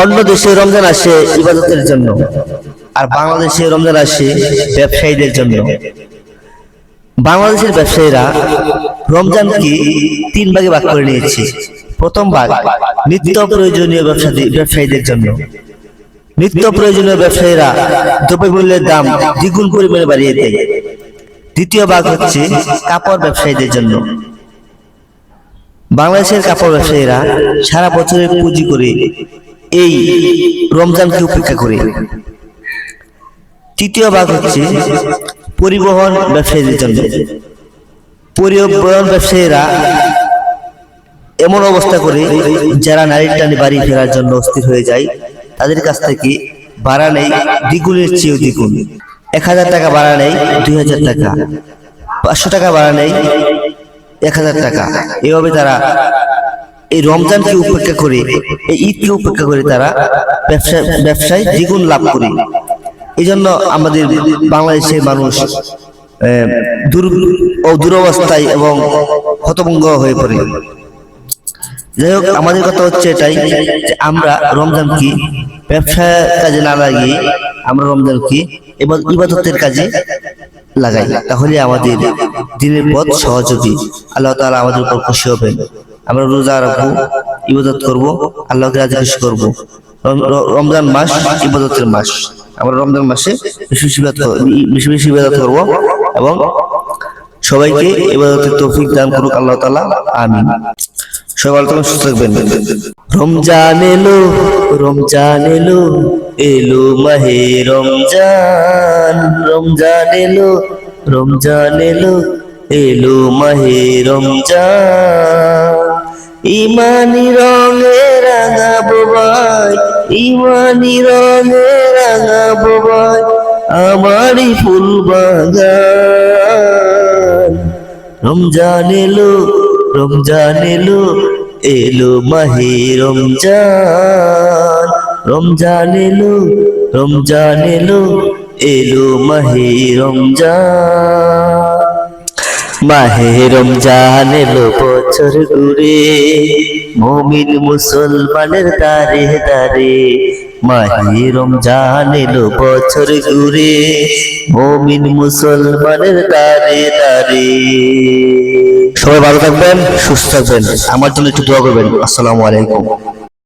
অন্য দেশে রমজান আসে ইবাদতের জন্য, আর বাংলাদেশে রমজান আসে ব্যবসায়ীদের জন্য। বাংলাদেশের ব্যবসায়ীরা রমজানকে 3 ভাগে ভাগ করে নিয়েছে। প্রথম ভাগ নিত্য প্রয়োজনীয় ব্যবসায়ীদের জন্য। নিত্য প্রয়োজনীয় ব্যবসায়ীরা দ্রব্যমূল্যের দাম দ্বিগুণ পরিমাণে বাড়িয়ে দেয়। দ্বিতীয় ভাগ হচ্ছে কাপড় ব্যবসায়ীদের জন্য। বাংলাদেশের কাপড় ব্যবসায়ীরা সারা বছরের পুঁজি করে এই রমজানকে উপেক্ষা করে। তৃতীয় ভাগ হচ্ছে পরিবহন ব্যবসায়ীদের জন্য। পরিবহন ব্যবসায়ীরা এমন অবস্থা করে যারা নারীর টানে বাড়ি ফেরার জন্য অস্থির হয়ে যায়, তাদের কাছ থেকে ভাড়া নেই দ্বিগুণের চেয়েও দ্বিগুণ। 1000 টাকা ভাড়া নেই 2000 টাকা, 500 টাকা ভাড়া নেই 1000 টাকা। এভাবে তারা এই রমজানকে উপেক্ষা করে, এই ঈদকে উপেক্ষা করে তারা ব্যবসায় দ্বিগুণ লাভ করে। এই জন্য আমাদের বাংলাদেশের মানুষ দুরবস্থায় এবং হতভম্ব হয়ে পড়ে। যাই হোক, আমাদের কথা হচ্ছে এটাই যে আমরা রমজানকে ব্যবসার কাজে না লাগিয়ে আমরা রমজানকে এবং ইবাদতের কাজে লাগাই, তাহলে আমাদের দিনের পথ সহজ হবে। আল্লাহ তাআলা আমাদের উপর খুশি হবেন। আমরা রোজা রাখবো, ইবাদত করব, আল্লাহকে রাজি খুশি করব। রমজান মাস ইবাদতের মাস। আমরা রমজান মাসে বেশি বেশি ইবাদত করব এবং সবাইকে ইবাদতের তৌফিক দান করুক আল্লাহ তাআলা, আমিন। সবাই ভালো থাকবেন, সুস্থ থাকবেন। রমজান এলো, রমজান এলো, এলো মাহে রমজান। রমজান এলো, রমজান এলো, এলো মাহে রমজান। ইমানি রঙে রাঙাবো ভাই, ইমানি রঙে রাঙাবো ভাই আমারই ফুল বাগান। রমজান এলো, রমজান এলো, এলো মাহে রমজান। রমজান এলো, রমজান এলো, এলো মাহে রমজান। মাহে রমজান এলো বছর ঘুরে, মুমিন মুসলমানের দারে দারে। মাহে রমজান এলো বছর ঘুরে, মুমিন মুসলমানের দারে দারে। সবাই ভালো থাকবেন, সুস্থ থাকবেন। আমার জন্য একটু দোয়া করবেন। আসসালামু আলাইকুম।